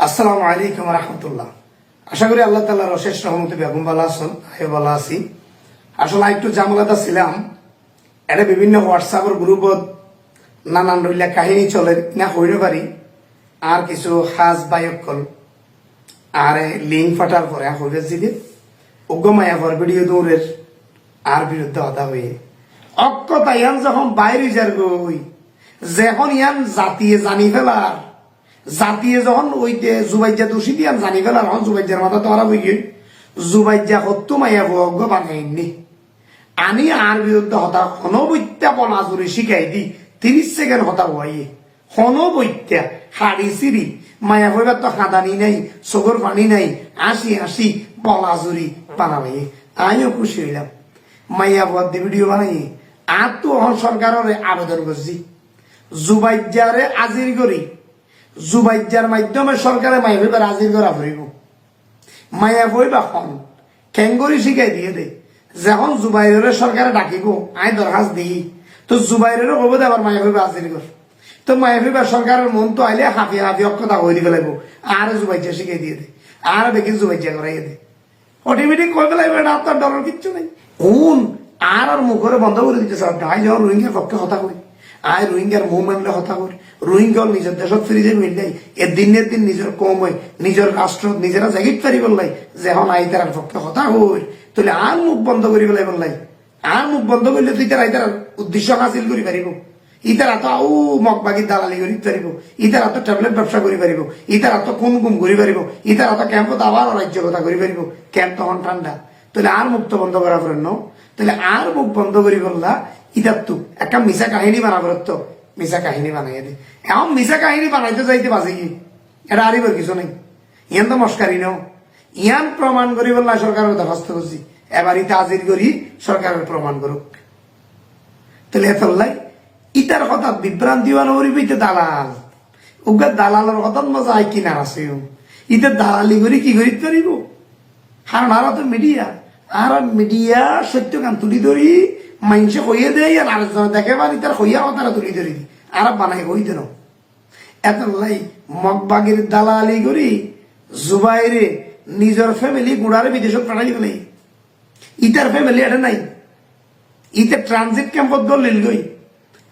আসসালামু আলাইকুম রহমতুল্লাহ। আশা করি আল্লাহ তাআলার অশেষ রহমতে বেগম ভালো আছেন, আমি ভালো আছি। আসলে একটু জামালাটা ছিলাম, এটা বিভিন্ন হোয়াটসঅ্যাপের গ্রুপত নানান রইলা কাহিনী চলে না হইতে পারি। আর কিছু হাজ বায়কল আর লিঙ্ক ফাটার পরে হইবে যদি উগ্রমায়া পর ভিডিও দৌড়ের আর বিরুদ্ধে হতা হয়ে অক্ষতা ইয়ান যখন বাইরে যার গই যখন ইয়ান জাতিয়ে জানি ফেলার জাতিয়ে যখন ওই জুবাইজা দোষী দিয়ান জানি ফেলার হন জুবাইজার মাথা তোরা বই গিয়ে জুবাইজা হত্তু মাইয়া ভগ্য বানাইনি আনি আর বিরুদ্ধে হতা হনবৈত্যা পনাজুরি শিখাই দি 30 সেকেন্ড হতা হইয়ে হনবৈত্যা হাড়ি সিরি মায়া হইবার তো হাঁদানি নাই চোখর পানি নাই আসি আসি পলাজুরি বানাবাই আমিও খুশি হইলাম। মাইয়া বদ ভিডিও বানাই আর তো সরকারের আবেদন করছি জুবাইজারে আজির করি জুবাইজার মাধ্যমে সরকারে মায়া হইবার আজির করা ফুরিব মায়া হইবা খন খেঙ্গরি শিখাই দিয়ে দে যখন জুবাইরের সরকারে ডাকিব আই দরখাস্ত দিই তো জুবাইরেরও কব দে আবার মায়া হইবা আজির কর তো মায়া হইবা সরকারের মন তো আইলে হাফি হাফি অক্ষতা হয়ে দিবে লাগবো আর জুবাইজা শিখাই দিয়ে দে আর দেখি জুবাইজা করাই দে অটোমেটিক কই ফেলাইবে না আপনার ডলার কিচ্ছু নাই কোন আর মুখরে বন্ধ করে দিতে চান আই যখন রোহিঙ্গার পক্ষে হতা করি আই রোহিঙ্গার মুভমেন্টে হতা করি রোহিঙ্গা নিজের দেশত ফিরে যাই মিললাই এর দিনের দিন নিজের কম হয় নিজের রাষ্ট্র নিজেরা জাগিত পারি বললাই যখন আই তার পক্ষে হতা হই তাহলে আর মুখ বন্ধ করি পেলাই বললাই আর মুখ বন্ধ করলে তুই তার আইতার উদ্দেশ্য হাসিল করি পারিব ইতার এত আউ মগবাগির দালালি করি পারিব ইতার এত ট্যাবলেট ব্যবসা করি পারিব ইতার এত কোন গুম করি পারিব ইতার এত ক্যাম্পত আবার অরাজ্যকতা করি পারিব ক্যাম্প তখন ঠান্ডা তাহলে আর মুক্ত বন্ধ করা পড়েন তাহলে আর মুখ বন্ধ করি বললা ইতার তো একটা মিশা কাহিনী বানাবার তো মিশা কাহিনী বানাইয়া দে এমন মিশা কাহিনী বানাইতে যাইতে বাজে কি এটা আরিবার কিছু নেই ইয়ান তো মস্কারি নাও ইয়ান প্রমাণ করি বললা সরকারের দরখাস্ত করছি এবার ইতা হাজির করি সরকারের প্রমাণ করুক তাহলে এত লাই ইতার কথা বিভ্রান্তি বানাবি দালাল ওকে দালালের কথা মজা হয় কিনা আছে ইতার দালালি করি কি করি পারিব কারণ আর তো মিডিয়া আর মিডিয়া সত্য গান তুলি ধরি মানুষে হইয়ে দেয় আর আরেকজন দেখে বা তার হইয়া তারা তুলি ধরি দি আর বানাই হই দেন এত লাই মগবাগের দালালি করি জুবাইরে নিজের ফ্যামিলি গুড়ারে বিদেশত পাঠাই গেলে ইতার ফ্যামিলি এটা নাই ইতে ট্রানজিট ক্যাম্পত গলিল গই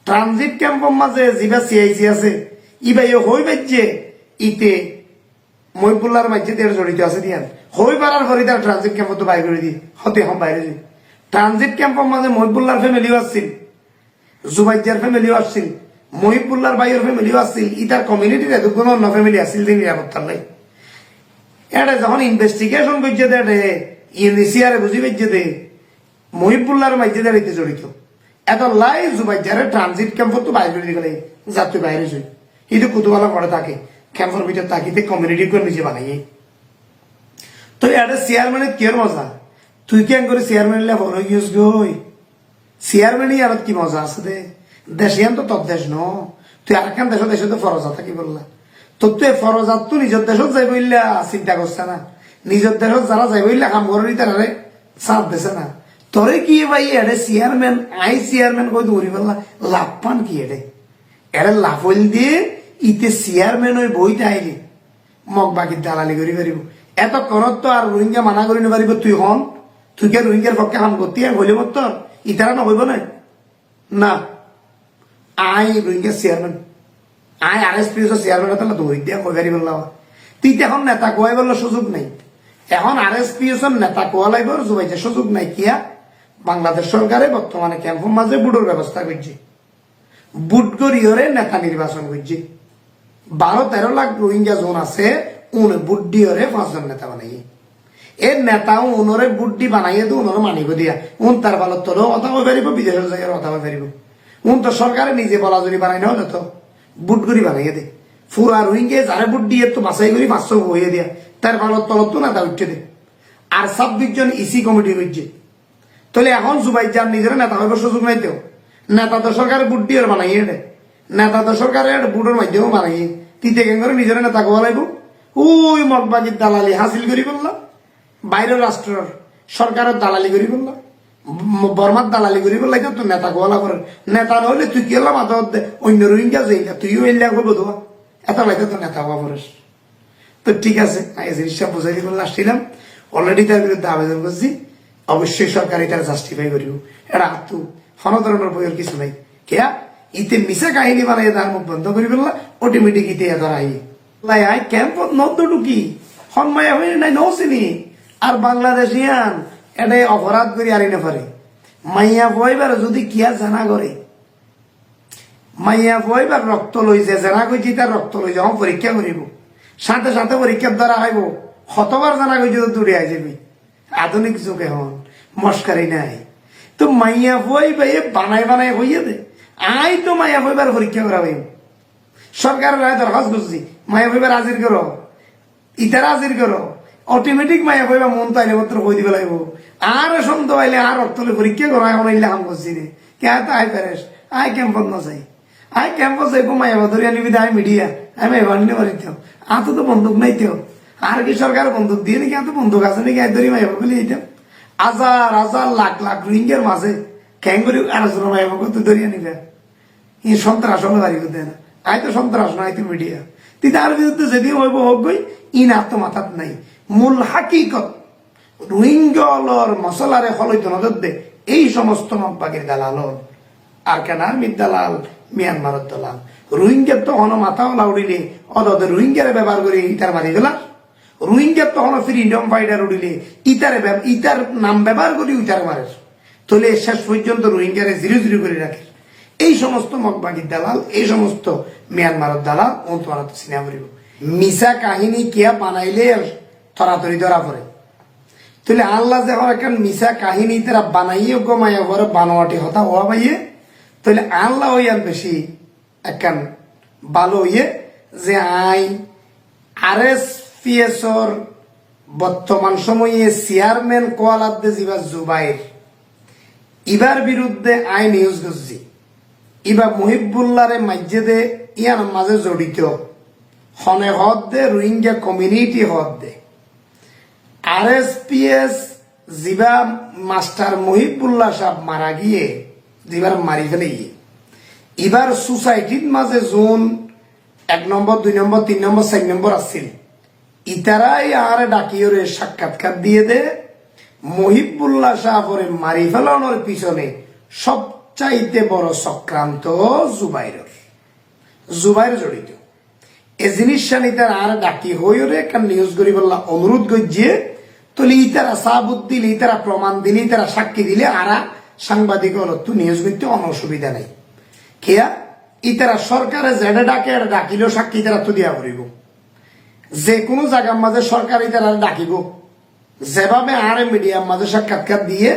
ট্রানজিট ক্যাম্পর মাঝে যিবা সিআইসি আছে ইবাই হই বাজ্যে ইতে মহিবুল্লার মাঝে দেড় জড়িত আছে দিয়ান হই পারার পরে তার ট্রানজিট ক্যাম্পত বাইর করে দি হতে হম বাইরে যাই ট্রানজিট ক্যাম্পর মাঝে মহিবুল্লার ফ্যামিলিও আসছিল জুবাইজার ফ্যামিলিও আসছিল মহিবুল্লার ভাইয়ের ফ্যামিলিও আসছিল ইতার কমিউনিটির এত কোনো অন্য ফ্যামিলি আসছিল দিন নিরাপত্তার লাই এটা যখন ইনভেস্টিগেশন করছে দে ইউনিসিআরে বুঝি পাইছে দে মহিবুল্লার মাঝে দেড় জড়িত এত লাই জুবাইজারে ট্রানজিট ক্যাম্পত তো বাইরে করে গেলে যাত্রী বাইরে যাই কিন্তু কুতুবালা পড়ে থাকে ক্যাম্পের ভিতর থাকিতে কমিউনিটি করে নিজে বানাই তো এটা চেয়ারম্যানের কি মজা তুই কেন করে চেয়ারম্যান বড় গিয়েছ গই চেয়ারম্যানই আর কি মজা আছে দে দেশিয়ান তো তোর দেশ ন তুই আর একখান দেশে তো ফরজা থাকি বললা তোর তো ফরজাত তো নিজের দেশত যাই বললা চিন্তা করছে না নিজের দেশত যারা যাই বললা কাম করি তারা চাপ দিছে না তোরে কি ভাই এডে চেয়ারম্যান আই চেয়ারম্যান কই ধরি বললা লাভ পান কি এডে এডে লাভ হইল দিয়ে ইতে চেয়ারম্যান ওই বইতে আইলি মগ বাকির দালালি করি পারিব এত করত তো আর রোহিঙ্গা মানা করি নারিব তুই হন তুই কে রোহিঙ্গার পক্ষে হাম করতে হইলে মত ইতারা নহইব না আই রোহিঙ্গার চেয়ারম্যান আই আরএসপি চেয়ারম্যান তাহলে ধরি দিয়া কই পারি বললা তুই এখন নেতা কোয়াই বললো সুযোগ নাই এখন আরএসপি নেতা কোয়া লাগবে জুবাইতে সুযোগ নাই কিয়া বাংলাদেশ সরকারে বর্তমানে ক্যাম্পের মাঝে বুডোর ব্যবস্থা করছে বুট গড়িয়রে নেতা নির্বাচন করছে 12-13 লাখ রোহিঙ্গা জোন আছে উন বুট ডিওরে 5 জন নেতা বানাই এর নেতাও উনরে বুট ডি বানাইয়ে তো উনরে মানিব দিয়া উন তার ভালো তোর কথা হয়ে পারিব বিদেশের জায়গার কথা হয়ে পারিব উন তো সরকারে নিজে বলা যদি বানাই না তো বুট গড়ি বানাইয়ে দে ফুরা রোহিঙ্গা যারে বুট দিয়ে তো বাছাই করি 500 হয়ে দিয়া তার ভালো তলত তো নেতা উঠছে দে আর 26 জন ইসি কমিটি হয়েছে তাহলে এখন জুবাইজার নিজের নেতা হইব সুযোগ নাই তো নেতা তো সরকার বুট দিয়ে বানাইয়ে দে নেতা তো সরকারের বুটের মাধ্যমে বানাইয়ে তিতে কেন করে নিজের নেতা কোয়া লাগবো ওই মগবাগির দালালি হাসিল করি বললাম বাইরের রাষ্ট্রের সরকারের দালালি করি বললাম বর্মার দালালি করি বললাই তো নেতা কোয়া করেন নেতা হইলে তুই কি হলাম অন্য রোহিঙ্গা যাই না তুইও এলিয়া করবো দোয়া এত লাগে তো নেতা হওয়া পড়িস তো ঠিক আছে এই জিনিসটা বুঝাই দিব আসছিলাম অলরেডি তার বিরুদ্ধে আবেদন করছি অবশ্যই সরকার এটা জাস্টিফাই করিব এটা আত্মু কোন ধরনের বইয়ের কিছু নাই কেয়া ইতে মিশা কাহিনী বানাই তার মুখ বন্ধ করি ফেললা অটোমেটিক ইতে ধর আই ক্যাম্প নদ্দ ঢুকি সন্মায়া হয়ে নাই নৌসিনি আর বাংলাদেশিয়ান এটা অপরাধ করি আর না পারে মাইয়া বইবার যদি কিয়া জানা করে মাইয়া বইবার রক্ত লই যে জানা কইছি তার রক্ত লই যখন পরীক্ষা করিব সাথে সাথে পরীক্ষার দ্বারা আইব শতবার জানা কইছি তো দূরে আই যাবি আধুনিক যুগে হন মস্কারি নাই তো মাইয়া বই ভাইয়ে বানাই বানাই হইয়া দে আই তো মাইয়া বইবার পরীক্ষা করা হইব সরকারের রায় দরখাস্ত করছি মাইয়া বইবার হাজির করো ইতারা হাজির করো অটোমেটিক মাইয়া বইবা মন তাইলে মাত্র কই দিবে লাগবো আর সন্ত আইলে আর রক্তলে পরীক্ষা করো এখন আইলে হাম করছি রে কে তো আই প্যারেস আই ক্যাম্পত না চাই আই ক্যাম্পত যাইব মাইয়া ধরে আনিবি আই মিডিয়া আমি এবার নিতে পারি আত তো বন্দুক নাই তেও আর কি সরকার বন্দুক দিয়ে নাকি এত বন্দুক আছে নাকি আই ধরি মাইবা বলে দিতাম হাজার হাজার লাখ লাখ রোহিঙ্গার মাঝে ক্যাং করি আলোচনা মাইবা করতে ধরি আনিবে ই সন্ত্রাস হলে বাড়ি করতে না আই তো সন্ত্রাস নয় তো মিডিয়া তুই তার বিরুদ্ধে যেদিন হইব হোক গই ইন আত্মমাথাত নাই মূল হাকিকত রোহিঙ্গলর মশলারে হলইত নজর দে এই সমস্ত মগবাগের দালাল আর কেন আর্মির দালাল মিয়ানমারের দালাল রোহিঙ্গার তো হন মাথা ওলা উড়িলে অদে রোহিঙ্গারে ব্যবহার করে ইটার মারি গেলা রোহিঙ্গার তো হন ফ্রিডম ফাইটার উড়িলে ইটার নাম ব্যবহার করি ইটার মারে তাহলে শেষ পর্যন্ত রোহিঙ্গারে জিরো জিরো করে রাখে এই সমস্ত মগবাগির দালাল এই সমস্ত মিয়ানমারের দালাল ও তোরা তো সিনেমা করিব মিশা কাহিনী কিয়া বানাইলে তরাতরি ধরা পড়ে তাহলে আল্লাহ যে এখন মিশা কাহিনী তারা বানাইও গমাইয়া পরে বানোয়াটি হতা হওয়া পাইয়ে তাহলে আল্লাহ হইয়ার বেশি একখান ভালো হইয়ে যে আই RSPS বর্তমান সময়ে চেয়ারম্যান কোয়ালাদ্দে জিবা জুবাইর ইবার বিরুদ্ধে আইন ইউজ করছি ইবা মুহিবুল্লাহরে মাঝে ইয়ার মাঝে জড়িত হনে হদ দে রোহিঙ্গা কমিউনিটি হদ দে RSPS জিবা মাস্টার মুহিবুল্লাহ সাহেব মারা গিয়ে জিবার মারি ফেলে গিয়ে এবার সোসাইটির মাঝে জোন 1 নম্বর 2 নম্বর 3 নম্বর 4 নম্বর আসছিল ইতারাই আর ডাকিওরে সাক্ষাৎকার দিয়ে দে মুহিবুল্লাহ সাহেবরে মারি ফেলানোর পিছনে সবচাইতে বড় চক্রান্ত জুবাইর জড়িত এই জিনিসটা নিতার আর ডাকি হইরে একটা নিউজ করি বললা অনুরোধ গজিয়ে তলি ইতারা সাবুত দিলে ইতারা প্রমাণ দিলে ইতারা সাক্ষী দিলে আরা সাংবাদিক অলত্তু নিউজ করতে অসুবিধা নাই কেয়া ইতারা সরকারে যেটা ডাকে ডাকিলেও সাক্ষী তারা তো দিয়া করিব যে কোনো জায়গার মাঝে সরকার ইতারা ডাকিব যেভাবে আর মিডিয়ার মাঝে সাক্ষাৎকার দিয়ে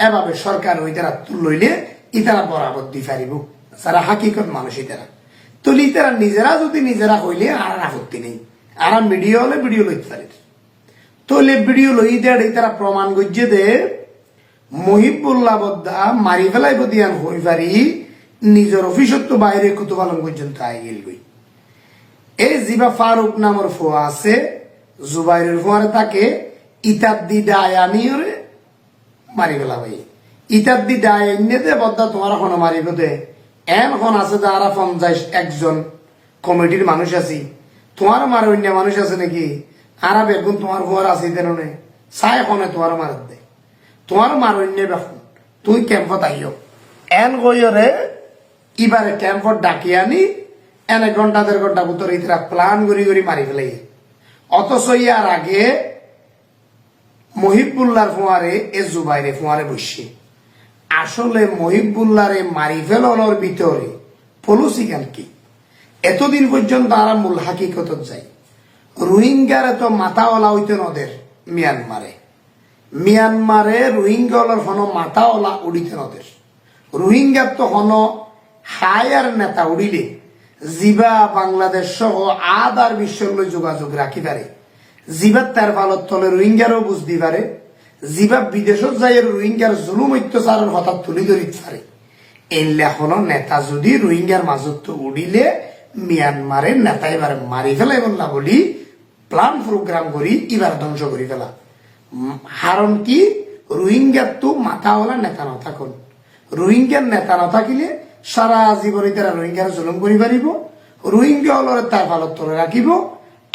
এভাবে সরকার ওই তারা লইলে ইতারা বরাবর দি পারিব যারা হাকিকত মানুষ ইতারা তলি ইতারা নিজেরা যদি নিজেরা হইলে আর আপত্তি নেই আর মিডিয়া হলে ভিডিও লইতে পারে তলে ভিডিও লই দেয় তারা প্রমাণ গজিয়ে দে মুহিবুল্লাহ বদ্দা মারি ফেলাইব দিয়ান হই পারি নিজের অফিসত্ব বাইরে কুতুবালন পর্যন্ত আই গেল গই এই জিবা ফারুক নামের ফোয়া আছে জুবাইরের ফোয়ারে তাকে ইতার দি ডায় আনিওরে মারি ফেলা ভাই ইতার দি ডায় এনে দে বদ্দা তোমার এখন মারিব দে এখন আছে যারা 51 কমিটির মানুষ আছি তোমার মারে অন্য মানুষ আছে নাকি আর বেগুন তোমার ফোয়ার আছে দেন চাই এখনে তোমার মার দে তোমার মার অন্য বেগুন তুই ক্যাম্পত আইও এন গইরে ইবারে ক্যাম্পত ডাকি আনি এনে ঘন্টা 1.5 ঘন্টা ভিতরে ইতরা প্লান করি মারি ফেলাই অথচ ইয়ার আগে মুহিবুল্লাহর ফোয়ারে এ জুবাইরে ফোয়ারে বসছে আসলে মুহিবুল্লাহরে মারি ফেলানোর ভিতরে পলিসি কেন কি এতদিন পর্যন্ত তারা মূল হাকিকত যায় রোহিঙ্গারে তো মাথাওয়ালা হইতে নদের মিয়ানমারে রোহিঙ্গার হন মাথাওয়ালা উড়িতে নদের রোহিঙ্গার তো হন হায়ার নেতা উড়িলে জিবা বাংলাদেশ সহ আদার বিশ্বের যোগাযোগ রাখি পারে জিবার তার ভালত তলে রোহিঙ্গারও বুঝতে পারে জিবা বিদেশত যাই রোহিঙ্গার জুলুম অত্যাচারের হঠাৎ তুলি ধরিতে পারে এনলে হন নেতা যদি রোহিঙ্গার মাজত উড়িলে মিয়ানমারের নেতা এবার মারি ফেলাই বললা বলি প্লান প্রোগ্রাম করি এবার ধ্বংস করি ফেলা কারণ কি রোহিঙ্গার তো মাথাওয়ালা নেতা না থাকুন রোহিঙ্গার নেতা না থাকিলে সারা জীবনে তারা রোহিঙ্গার জুলুম করি পারিব রোহিঙ্গা হলরে তার ভালত তলে রাখিব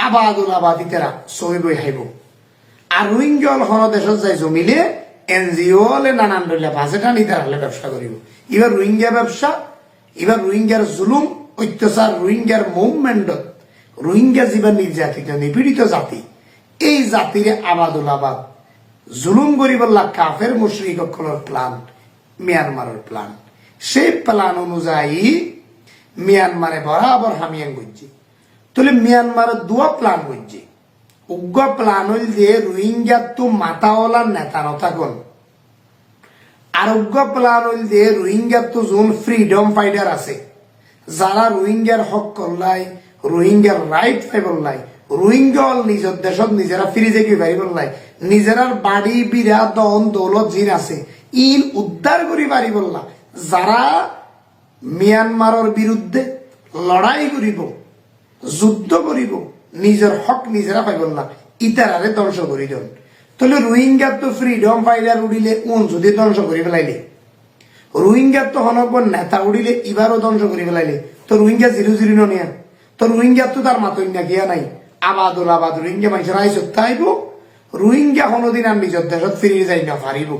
আবাদুল আবাদি তেরা সহি বই হাইব আর রোহিঙ্গা হল দেশত যাই জমিলে এনজিও হলে নানান ধরলে বাজেটা নিতে হলে ব্যবসা করিব এবার রোহিঙ্গা ব্যবসা এবার রোহিঙ্গার জুলুম অত্যাচার রোহিঙ্গার মুভমেন্টত রোহিঙ্গা জীবন নির্যাতিত নিপীড়িত জাতি এই জাতিরে আবাদুল আবাদ জুলুম করিবল্লা কাফের মুশরিক সকলের প্ল্যান মিয়ানমারের প্ল্যান সেই প্ল্যান অনুযায়ী মিয়ানমারে বরাবর হামিয়ান করছে তাহলে মিয়ানমারের দুয়া প্ল্যান করছে উগ্র প্ল্যান হইল যে রোহিঙ্গা তো মাতাওয়ালার নেতা নথাকন আর উগ্র প্ল্যান হইল যে রোহিঙ্গা তো যোন ফ্রিডম ফাইটার আছে যারা রোহিঙ্গার হক করলাই রোহিঙ্গার রাইট পাইবলাই রোহিঙ্গা নিজের দেশত নিজেরা ফিরে যাই পারিবলাই নিজেরার বাড়ি বিরা দন দৌলত জিন আছে ইন উদ্ধার করি পারিবল্লা যারা মিয়ানমারের বিরুদ্ধে লড়াই করিব যুদ্ধ করিব নিজের হক নিজেরা পাইবল্লা ইতারারে ধ্বংস করি দেন তাহলে রোহিঙ্গার তো ফ্রিডম ফাইটার উড়িলে উন যদি ধ্বংস করি ফেলাইলে রোহিঙ্গার তো হনক নেতা উড়িলে এবারও ধ্বংস করি ফেলাইলে তো রোহিঙ্গা জিরো জিরো নিয়া তো রোহিঙ্গার তো তার মাতই না গিয়া নাই আবাদুল আবাদ রোহিঙ্গা মানুষের আইসত তাইব রোহিঙ্গা কোনোদিন আর নিজের দেশত ফিরে যাই না পারিব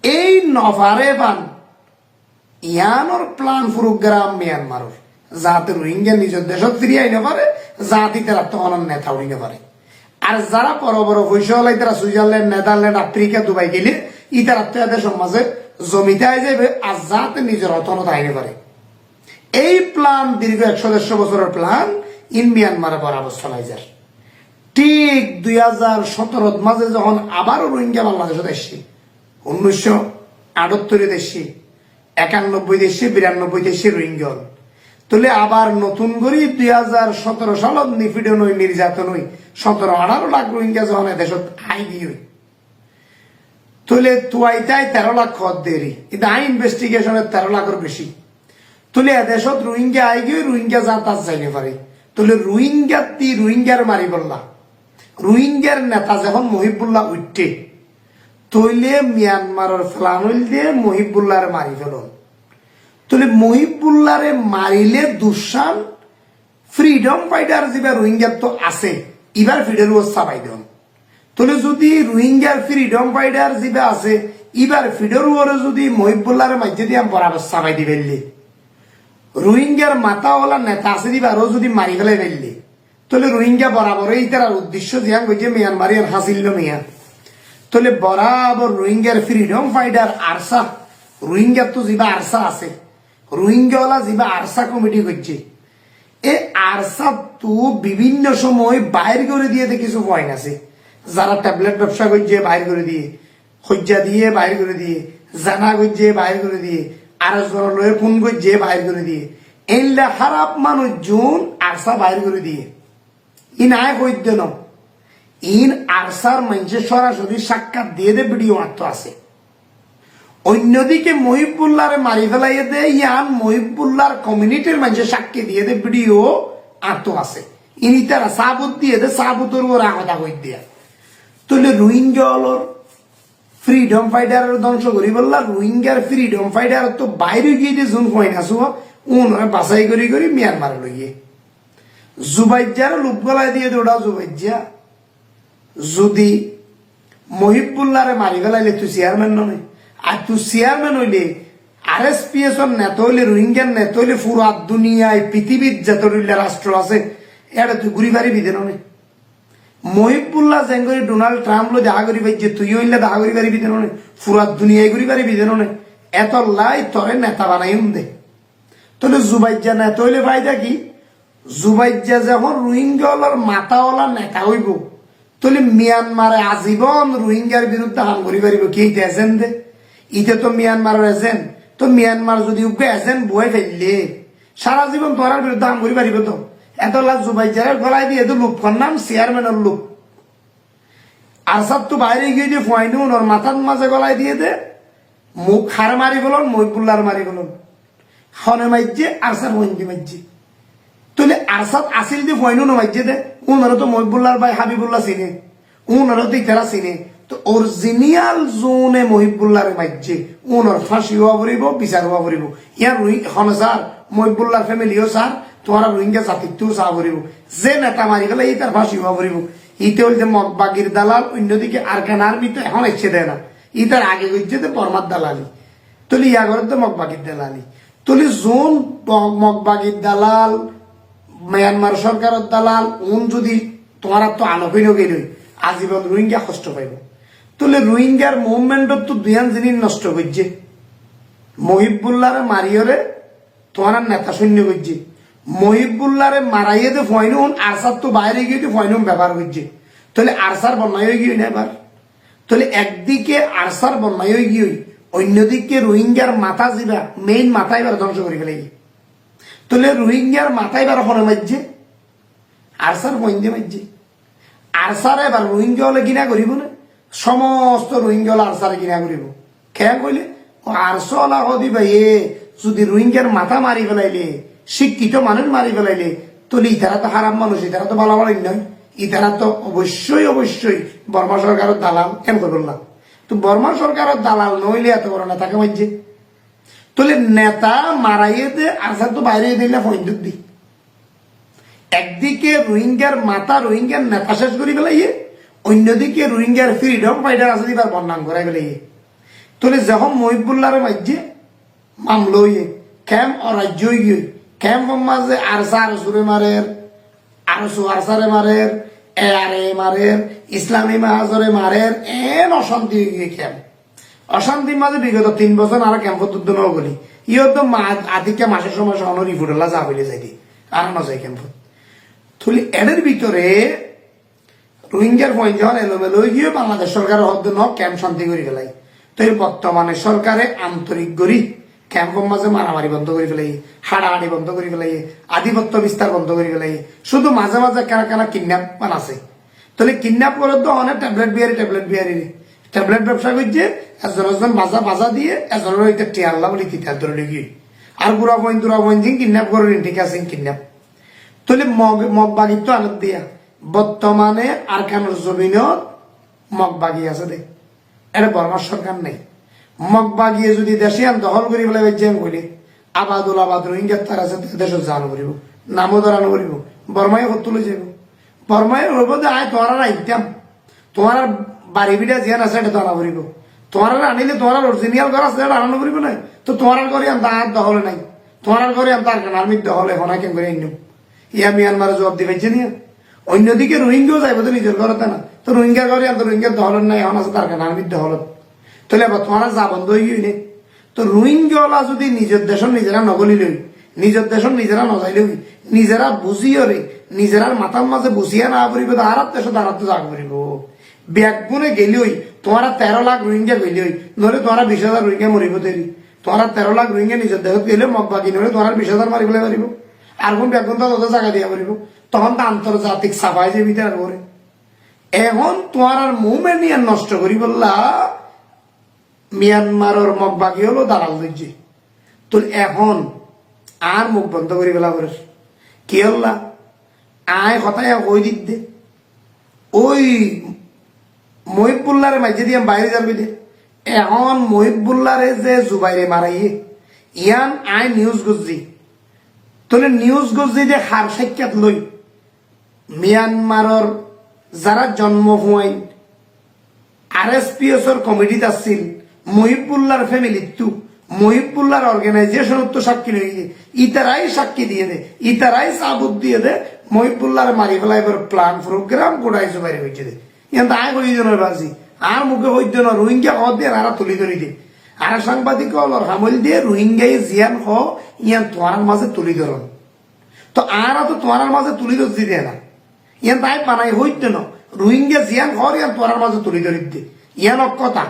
এই নফারে পান ইয়ানোর প্ল্যান প্রোগ্রাম মিয়ানমারের যাতে রোহিঙ্গা নিজের দেশত ফিরে আইনে পারে জাতি তারা তখন নেতা উড়িনে পারে আর যারা বড় বড় পয়সা হলাই তারা সুইজারল্যান্ড নেদারল্যান্ড আফ্রিকা দুবাই গেলে ই তারা তো এদের সমাজে জমিতে আই যাবে আর যাতে নিজের অতনত আইনে পারে এই প্ল্যান দীর্ঘ 150 বছরের প্ল্যান ইন মিয়ানমারে বরাবর চলাই যায় ঠিক 2017 মাঝে যখন আবারও রোহিঙ্গা বাংলাদেশত এসছি 1978 এসছি 91 দেশে 92 দেশে রোহিঙ্গা তাহলে আবার নতুন করে 2017 সালত নিপীড়ন হই নির্যাতন হই 17-18 লাখ রোহিঙ্গা যখন দেশত আই গিয়ে তাহলে তুয়াইতাই 13 লাখ খত দেরি কিন্তু আই ইনভেস্টিগেশনের 13 লাখের বেশি তাহলে এদেশত রোহিঙ্গা আই গিয়ে রোহিঙ্গা যা তার চাইলে পারে তাহলে রোহিঙ্গার মারি বললা রোহিঙ্গার নেতা যখন মহিবুল্লাহ উঠে তৈলে মিয়ানমারের ফেলান হইল দিয়ে মহিবুল্লাহরে মারি ফেলন তাহলে মহিবুল্লাহরে মারিলে দুঃসান ফ্রিডম ফাইটার যেবা রোহিঙ্গার তো আছে এবার ফিডের অবস্থা পাই দেন তাহলে যদি রোহিঙ্গার ফ্রিডম ফাইটার যেবা আছে এবার ফিডের ওরে যদি মহিবুল্লাহরে মাঝে দিয়ে বরাবর চাপাই দি ফেললে রোহিঙ্গার মাথাওয়ালা নেতা আছে দিবারও যদি মারি ফেলাই ফেললে তাহলে রোহিঙ্গা বরাবর এই তার উদ্দেশ্য জিয়াং কইছে মিয়ানমারের হাসিল মিয়া তাহলে বরাবর রোহিঙ্গার ফ্রিডম ফাইটার আরসা রোহিঙ্গার তো যিবা আরসা আছে রোহিঙ্গাওয়ালা যিবা আরসা কমিটি করছে এই আরসা তো বিভিন্ন সময় বাইর করে দিয়ে কিছু পয়েন্ট আছে যারা ট্যাবলেট ব্যবসা করছে বাইর করে দিয়ে হজ্জা দিয়ে বাইর করে দিয়ে জানা করছে বাইর করে দিয়ে আর লয়ে ফোন করছে বাইর করে দিয়ে এইলা খারাপ মানুষ জুন আরসা বাইর করে দিয়ে ইন আয় কইদ্য ন ইন আরসার মানুষে সরাসরি সাক্ষাৎ দিয়ে দে ভিডিও মাত্র আছে অন্যদিকে মহিবুল্লাহরে মারি ফেলাইয়ে দে ইয়ান মহিবুল্লাহর কমিউনিটির মানুষের সাক্ষী দিয়ে দে ভিডিও আত্ম আছে ইনি তারা সাবুত দিয়ে দে সাবুতের ওর আগতা কই দিয়া তাহলে রোহিঙ্গা হলর ফ্রিডম ফাইটারের ধ্বংস করি বললা রোহিঙ্গার ফ্রিডম ফাইটার তো বাইরে গিয়ে যে জুন হয় না শুভ উন বাছাই করি মিয়ানমার লইয়ে জুবাইজার লোক গলায় দিয়ে দৌড়া জুবাইজা যদি মহিবুল্লাহরে মারি ফেলাইলে তুই চেয়ারম্যান নয় আর তুই চেয়ারম্যান হইলে RSPS নেতা হইলে রোহিঙ্গার নেতা হইলে পুরো দুনিয়ায় পৃথিবীর যত রাষ্ট্র আছে এটা তুই ঘুরি পারি বিধে নয় মহিবুল্লাহ জেঙ্গরি ডোনাল্ড ট্রাম্প লো দেখা করি পাইছে তুই হইলে দেখা করি পারি বিধে নয় পুরা দুনিয়ায় ঘুরি পারি বিধে নয় এত লাই তরে নেতা বানাই দে তাহলে জুবাইজা নেতা হইলে ফায়দা কি জুবাইজা যখন রোহিঙ্গাওয়ালার মাথাওয়ালা নেতা হইব তাহলে মিয়ানমারে আজীবন রোহিঙ্গার বিরুদ্ধে হাম করি পারিব কি এজেন্ট দে ইতে তো মিয়ানমারের এজেন্ট তো মিয়ানমার যদি উগ্র এজেন্ট বয়ে ফেললে সারা জীবন তোরার বিরুদ্ধে হাম করি পারিব তো এত লাখ জুবাইজারের গলায় দিয়ে তো লোক নাম চেয়ারম্যানের লোক আর সব তো বাইরে গিয়ে দিয়ে ফুয়াইনু ওর মাথার মাঝে গলায় দিয়ে দে মুখ হার মারি বলুন মহিবুল্লার মারি বলুন হনে মাইজে আরসার মহিন্দি মাইজে তাহলে আরসাদ আসিল দিয়ে ফুয়াইনু মাইজে দে উনারা তো মহিবুল্লার ভাই হাবিবুল্লাহ চিনে উনারা তো ইতারা চিনে তো অরিজিনাল জোনে মহিবুল্লার মাইজে উনার ফাঁসি হওয়া পড়িব বিচার হওয়া পড়িব ইয়ার হনে স্যার মহিবুল্লার ফ্যামিলিও স্যার তোমার রোহিঙ্গা জাতিত্বও চা করিব যে নেতা মারি গেলে এই তার ফাঁসি হওয়া করিব ইতে হইতে মগবাগির দালাল অন্যদিকে আরকান আর্মি তো এখন এসে দেয় না ইতার আগে গিয়ে বর্মার দালালি তুলি ইয়া করে তো মগবাগির দালালি তুলি জোন মগবাগির দালাল মিয়ানমার সরকারের দালাল উন যদি তোমার তো আলোকিন গেল আজীবন রোহিঙ্গা কষ্ট পাইব তুলে রোহিঙ্গার মুভমেন্টত তো দুইয়ান জিনিস নষ্ট করছে মহিবুল্লাহরে মারিয়রে তোমার নেতা সৈন্য করছে মহিবুল্লাহরে মারাইয়ে তো ফয়নুন আরসার তো বাইরে গিয়ে তো ফয়নুন ব্যবহার করছে তাহলে আরসার বন্যায় হয়ে গিয়ে না এবার তাহলে একদিকে আরসার বন্যায় হয়ে গিয়ে অন্যদিকে রোহিঙ্গার মাথা যিবা মেইন মাথা এবার ধ্বংস করে ফেলে তাহলে রোহিঙ্গার মাথা এবার হরে মারছে আরসার বন্ধে মারছে আরসার এবার রোহিঙ্গা হলে কিনা করিব না সমস্ত রোহিঙ্গা হলে আরসারে কিনা করিব খেয়া কইলে আরসলা হদি ভাই যদি রোহিঙ্গার মাথা মারি ফেলাইলে শিক্ষিত মানুষ মারি ফেলাইলে তাহলে ইতারা তো খারাপ মানুষ ইতারা তো ভালো ভালো নয় ইতারা তো অবশ্যই বর্মা সরকারের দালাল কেন করল না তো বর্মা সরকারের দালাল নইলে এত বড় নেতাকে মারছে তাহলে নেতা মারাইয়ে দে আরসার তো বাইরে দিলে ফৈন্দুক দি একদিকে রোহিঙ্গার মাথা রোহিঙ্গার নেতা শেষ করি ফেলাইয়ে অন্যদিকে রোহিঙ্গার ফ্রিডম ফাইটার আছে এবার বর্ণাম করাই ফেলাইয়ে তাহলে যখন মহিবুল্লাহরে মারছে মামলো হইয়ে ক্যাম্প অরাজ্য গিয়ে ক্যাম্প মাঝে আরসা আরসুরে মারের আরসু আরসারে মারের এআরএ মারের ইসলামী মাহাজরে মারের এন অশান্তি হয়ে গিয়ে ক্যাম্প অশান্তির মাঝে বিগত 3 বছর আর ক্যাম্প তুদ্দ নগলি ইও তো আদিকে মাসের সময় সহন রিফুটলা যা হইলে যাই আর না যায় ক্যাম্প তুলি এদের ভিতরে রোহিঙ্গার পয়েন্ট যখন এলোমেলো গিয়ে বাংলাদেশ সরকারের হদ্দ ন ক্যাম্প শান্তি করে ফেলাই তো এই বর্তমানে সরকারে আন্তরিক গরি ক্যাম্পের মাঝে মারামারি বন্ধ করে ফেলাই হাড়াহাড়ি বন্ধ করে ফেলাই আধিপত্য বিস্তার বন্ধ করে ফেলাই শুধু মাঝে মাঝে কেনা কেনা কিডন্যাপ আছে তাহলে কিডন্যাপ করে তো অনেক ট্যাবলেট বিহারি ট্যাবলেট ব্যবসা করছে একজন বাজা দিয়ে একজনের ওইটা টিয়াল্লা বলে তিতার ধরে গিয়ে আর গুড়া পয়েন্ট কিডন্যাপ করে ঠিক আছে কিডন্যাপ তাহলে মগবাগির তো আলোক দিয়া বর্তমানে আরকানের জমিনত মগবাগি আছে দেখ এটা বর্মার সরকার নেই মগবাগিয়ে যদি দেশে দখল করি বলে কইলে আবাদ রোহিঙ্গার তার আছে দেশ জানো করিব নামও ধরানো করিব বর্মায় তুলে যাব বর্মায় রব যে আয় তোমার আইতাম তোমার বাড়ি বিড়া জিয়ান আছে এটা ধরা করিব তোমার আনিলে তোমার অরিজিনাল ঘর আছে এটা আনানো করিব না তো তোমার ঘরে আমি তার দখলে নাই তোমার ঘরে আমি তার আর্মির দখলে এখন কেন করে আনিম ইয়া মিয়ানমারে জবাব দিবেছে নিয়ে অন্যদিকে রোহিঙ্গাও যাইব তো নিজের ঘরতে না তো রোহিঙ্গার ঘরে আমি রোহিঙ্গার দখলের নাই এখন আছে তার আর্মির দখলত তাহলে আবার তোমার যা বন্ধ হয়ে গিয়ে তো রোহিঙ্গা যদি নিজের দেশ নিজেরা নগলিলই নিজের দেশ নিজেরা নজাইলেই নিজেরা বুঝিও রে নিজেরা মাথার মাঝে বুঝিয়া না করিব আর দেশ আর যা করিব ব্যাগ গুনে গেলেই তোমার 13 লাখ রোহিঙ্গা গেলেই নলে তোমার 20,000 রোহিঙ্গা মরিব তৈরি তোমার 13 লাখ রোহিঙ্গা নিজের দেশত গেলে মগবাগি নলে তোমার 20,000 মারি ফেলে পারিব আর কোন ব্যাগ তো ওদের জায়গা দিয়া পারিব তখন তো আন্তর্জাতিক সাফাই যে ভিতরে করে এখন তোমার আর মুভমেন্ট নিয়ে নষ্ট করি বললা মিয়ানমারের মগবাগি হলো দালাল দিচ্ছে তো এখন আর মুখ বন্ধ করি ফেলা করে কি হল্লা আয় কথায় ওই দিক দে ওই মহিবুল্লারে মাঝে দিয়ে বাইরে যাবি দে এখন মহিবুল্লারে যে জুবাইরে মারাইয়ে ইয়ান আয় নিউজ গজি তাহলে নিউজ গজি দিয়ে হার সাক্ষাৎ লই মিয়ানমারের যারা জন্ম হুয়াই RSPS কমিটিত আসছিল মহিবুল্লার ফ্যামিলি তু মহিবুল্লার অর্গানাইজেশন তো সাক্ষী হয়ে গিয়ে ইতারাই সাক্ষী দিয়ে দে ইতারাই সাবুত দিয়ে দে মহিবুল্লার মারি ফেলাইবার প্ল্যান প্রোগ্রাম গোড়াই বাইরে হয়েছে দে ইয়ান আয় কই জনের বাজি আর মুখে হইতে না রোহিঙ্গা হওয়া দিয়ে আর তুলি ধরি দে আর সাংবাদিক হামল দিয়ে রোহিঙ্গাই জিয়ান হ ইয়ান তোমার মাঝে তুলি ধরন তো আর তো তোমার মাঝে তুলি ধরছি দে না ইয়ান তাই বানাই হইতে না রোহিঙ্গা জিয়ান হর ইয়ান তোমার মাঝে তুলি ধরি দে ইয়ান কথা